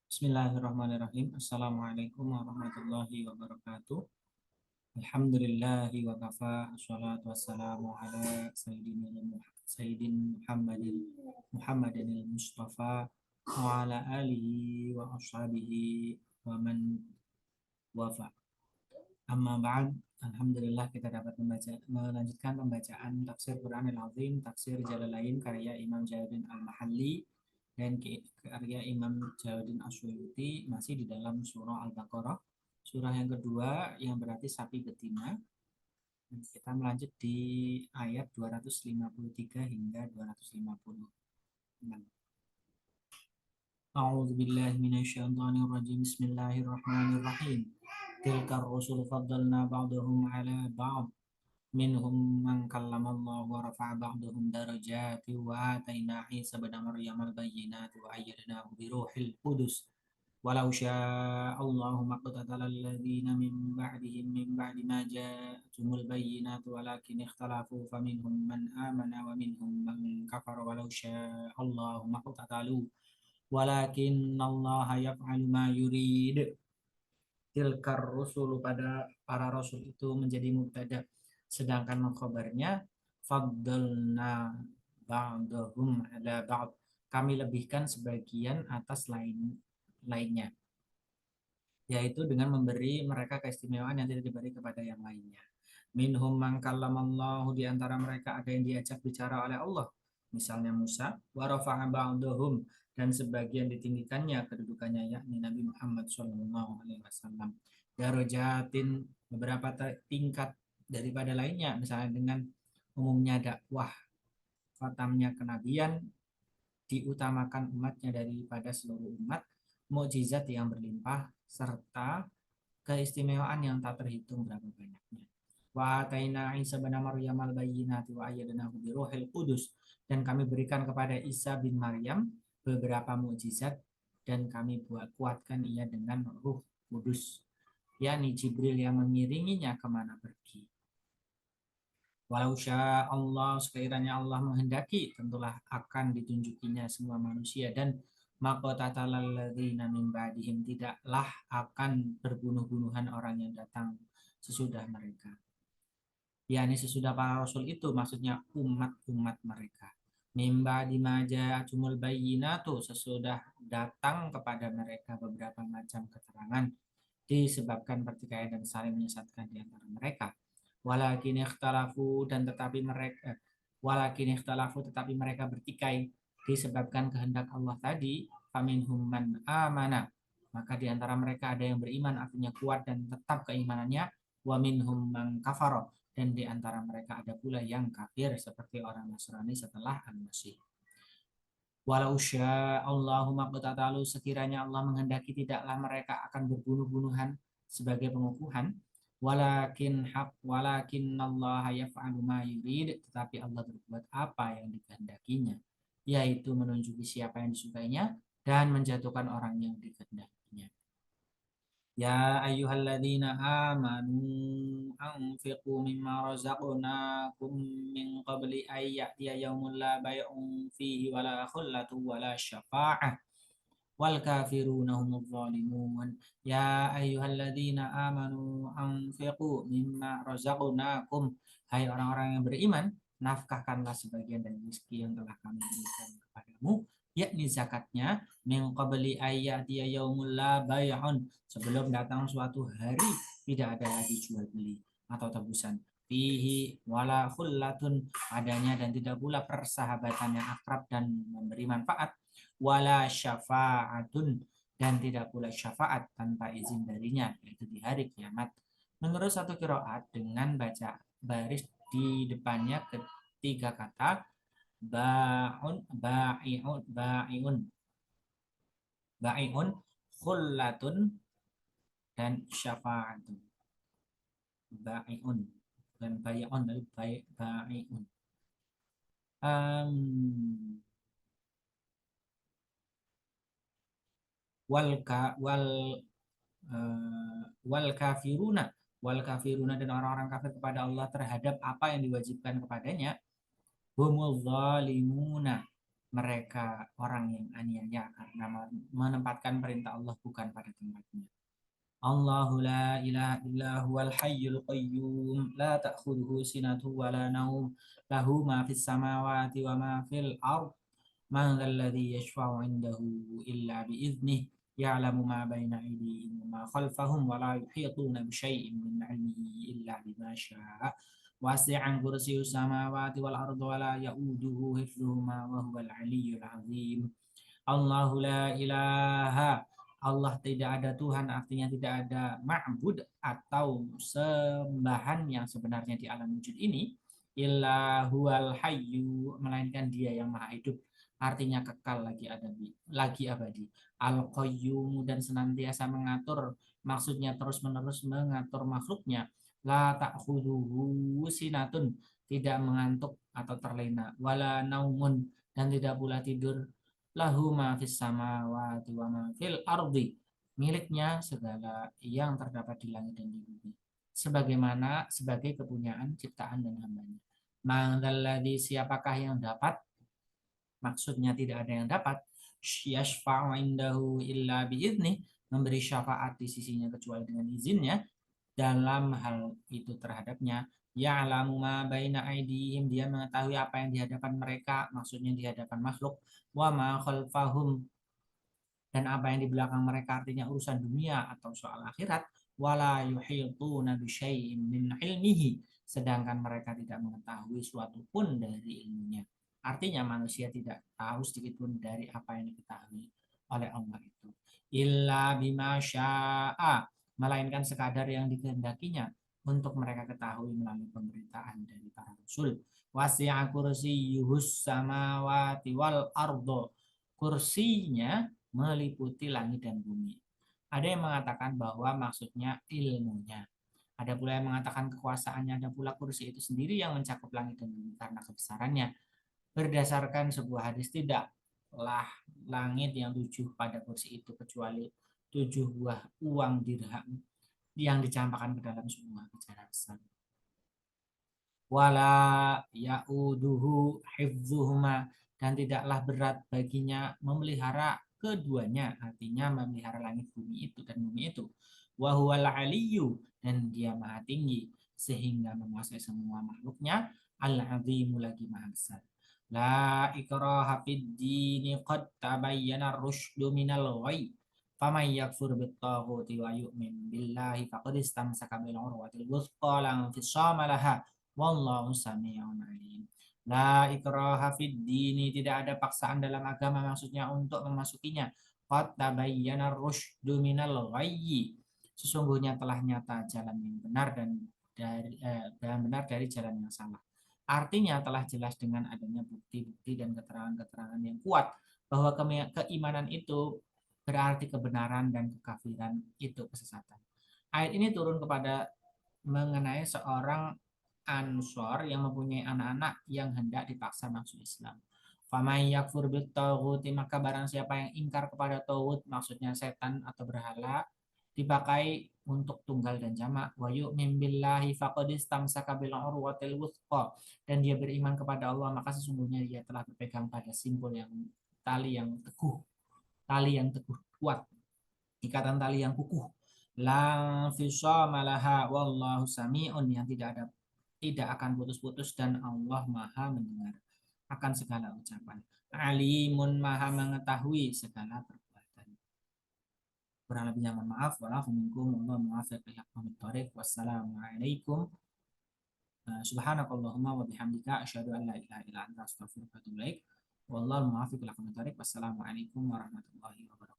Bismillahirrahmanirrahim. Assalamualaikum warahmatullahi wabarakatuh. Alhamdulillahi wa kafa. Assalatu wassalamu ala Sayyidin Muhammadin Mustafa wa ala alihi wa ashabihi wa man wafa. Amma ba'd. Alhamdulillah kita dapat melanjutkan pembacaan tafsir Quranil Azim, tafsir Jalalain karya Imam Jalaluddin Al-Mahalli dan karya Imam Jalaluddin Asyuyuti, masih di dalam surah Al-Baqarah, surah yang kedua yang berarti sapi betina. Kita melanjut di ayat 253 hingga 256. A'udzu billahi minasyaitonir rajim. Bismillahirrahmanirrahim. Tilkar rusul faddalna ba'dahum 'ala ba'd. Minhum man kallamallahu wa rafa'a ba'dahum darajati wa atayna Isa ibn Maryam al-bayyinati wa ayyadnahu bi ruhil qudus. Walau syaa Allahu maqtatala alladziina min ba'dihim min ba'di ma ja'atumul bayyinatu walakin ikhtalafu faminhum man amana wa minhum man kafara walau syaa Allahu maqtatalu walakin Allah yaf'alu ma yurid. Tilkar rusul, pada para rasul itu menjadi mubtada, sedangkan khabarnya faddalna ba'dahum ala ba'd, kami lebihkan sebagian atas lainnya, yaitu dengan memberi mereka keistimewaan yang tidak diberi kepada yang lainnya. Minhum man kallamallahu, di antara mereka ada yang diajak bicara oleh Allah, misalnya Musa, wa rafa'a ba'dahum, dan sebagian ditinggikannya kedudukannya, yakni Nabi Muhammad SAW. Darajatin, beberapa tingkat daripada lainnya, misalnya dengan umumnya dakwah, fatamnya kenabian, diutamakan umatnya daripada seluruh umat, mukjizat yang berlimpah, serta keistimewaan yang tak terhitung berapa banyaknya. Wa ataina Isa bin Maryam al-bayyinati wa ayyadnahu bi ruhil qudus, dan kami berikan kepada Isa bin Maryam beberapa mukjizat dan kami kuatkan ia dengan Ruh Kudus, yakni Jibril yang mengiringinya kemana pergi. Walau sya Allah, sekiranya Allah menghendaki, tentulah akan ditunjukinya semua manusia, dan maqtatalal ladzina min ba'dihim, tidaklah akan berbunuh-bunuhan orang yang datang sesudah mereka. yakni sesudah para rasul itu, maksudnya umat-umat mereka. Mimba dimaja acumul bayyinatu, sesudah datang kepada mereka beberapa macam keterangan disebabkan pertikaian dan saling menyesatkan di antara mereka. Walakin ikhtalafu, tetapi mereka bertikai disebabkan kehendak Allah tadi. Faminhum man amana, maka di antara mereka ada yang beriman, artinya kuat dan tetap keimanannya. Wa minhum man kafara, dan di antara mereka ada pula yang kafir seperti orang Nasrani setelah Al-Masih. Walau syaa Allahu maqtatalu, sekiranya Allah menghendaki, tidaklah mereka akan berbunuh-bunuhan sebagai pengukuhan. Walakin Allah yaf'alu ma yurid, tetapi Allah berbuat apa yang dikehendakinya, yaitu menunjuki siapa yang disukainya dan menjatuhkan orang yang dikehendakinya. Ya ayyuhalladzina amanu anfiqu mimma razaqnakum min qabli an ya'tiya yawmun la bay'un fihi wala khullatu wala syafa'ah wal kafiruna humudz zalimun. Ya ayyuhalladzina amanu anfiqu mimma razaqnakum, hai orang-orang yang beriman, nafkahkanlah sebagian dari rezeki yang telah kami berikan kepadamu, yakni zakatnya, min qabli ayyatiya yaumul la bay'un, sebelum datang suatu hari tidak ada lagi jual beli atau tebusan, fihi wala khullatun, adanya dan tidak pula persahabatan yang akrab dan memberi manfaat, wala syafa'atun, dan tidak pula syafaat tanpa izin darinya, yaitu di hari kiamat. Menurut satu qiraat dengan baca baris di depannya ketiga kata ba'iun, khullatun, dan syafa'atun. Ba'iun dan ba'iun, ba'iun. Wal kafiruna, dan orang-orang kafir kepada Allah terhadap apa yang diwajibkan kepadanya, humul zalimuna, mereka orang yang aniaya karena menempatkan perintah Allah bukan pada tempatnya. Allahu la ilaha illa huwal hayyul qayyum la ta'khudhuhu sinatun wa la naum lahu ma fis samawati wa ma fil ard man dzal ladzi yashfa'u 'indahu illa bi idznih ya'lamu ma baina aydihim wa ma khalfahum wa la yuhituna bi syai'in min 'ilmihi illa bima syaa wasi'a kursiyyus samawati wal ardi wa la ya'uduhu hifdzuhuma wa huwal 'aliyyul 'azim. Allahu la ilaha, Allah tidak ada Tuhan, artinya tidak ada ma'bud atau sembahan yang sebenarnya di alam wujud ini, illa huwal hayyu, melainkan dia yang maha hidup, artinya kekal lagi abadi. Al qayyum, dan senantiasa mengatur, maksudnya terus menerus mengatur makhluknya. La ta'khudhuhu sinatun, tidak mengantuk atau terlena, wala naumun, dan tidak pula tidur. Lahu ma fis samawati wa ma fil ardi, miliknya segala yang terdapat di langit dan di bumi, sebagaimana sebagai kepunyaan ciptaan dan hambanya. Mangdalladzi, siapakah yang dapat, maksudnya tidak ada yang dapat, yashfa'u indahu illa biidznih, memberi syafaat di sisinya kecuali dengan izinnya, dalam hal itu terhadapnya. Ya'lamu ma baina aydihim, dia mengetahui apa yang di hadapan mereka, maksudnya di hadapan makhluk, wa ma khalfahum, dan apa yang di belakang mereka, artinya urusan dunia atau soal akhirat. Wala yuhituna bi syai'in min ilmihi, sedangkan mereka tidak mengetahui suatu pun dari ilmunya. Artinya manusia tidak tahu sedikit pun dari apa yang diketahui oleh Allah itu. Illa bima syaa, melainkan sekadar yang dikehendakinya untuk mereka ketahui melalui pemberitaan dari para rasul. Wasi'a kursiyyuhus samawati wal ardo, kursinya meliputi langit dan bumi. Ada yang mengatakan bahwa maksudnya ilmunya. Ada pula yang mengatakan kekuasaannya, ada pula kursi itu sendiri yang mencakup langit dan bumi karena kebesarannya. Berdasarkan sebuah hadis, tidaklah langit yang 7 pada kursi itu kecuali 7 buah uang dirham yang dicampakkan ke dalam sebuah bicara besar. Wala ya'uduhu hifdzuhuma, dan tidaklah berat baginya memelihara keduanya, artinya memelihara langit bumi itu dan bumi itu. Wa huwal aliyyu, dan dia maha tinggi sehingga menguasai semua makhluknya. Al-azimu, lagi maha besar. La ikraha fid dini qad tabayyana ar-rusydu minal ghayy. Faman yakfur bit-taghuti wa yu'min billahi faqad istamsaka bil urwatil wuthqa la infisama laha wallahu sami'un alim. La ikraha fid dini, tidak ada paksaan dalam agama, maksudnya untuk memasukinya. Qad tabayyana ar-rusydu minal ghayyi, sesungguhnya telah nyata jalan yang benar dari jalan yang salah. Artinya telah jelas dengan adanya bukti-bukti dan keterangan-keterangan yang kuat bahwa keimanan itu berarti kebenaran dan kekafiran itu kesesatan. Ayat ini turun kepada mengenai seorang Ansor yang mempunyai anak-anak yang hendak dipaksa masuk Islam. Faman yakfur bit-taghuti, maka barang siapa yang ingkar kepada taghut, maksudnya setan atau berhala, dipakai untuk tunggal dan jamak. Wa yu'min billahi faqad istamsaka bil urwatil wuthqa, dan dia beriman kepada Allah, maka sesungguhnya dia telah berpegang pada simpul yang tali yang teguh kuat, ikatan tali yang kukuh. La fisama laha wallahu sami'un, yang tidak akan putus-putus, dan Allah maha mendengar akan segala ucapan. Alimun, maha mengetahui segala perbuatan. Kurang lebihnya mohon maaf. Wassalamualaikum. Subhanakallahumma wa bihamdika asyhadu an la ilaha illa anta astaghfiruka wa atubu ilaik. Wallahu muwaffiq ila aqwamit thoriq. Wassalamualaikum warahmatullahi wabarakatuh.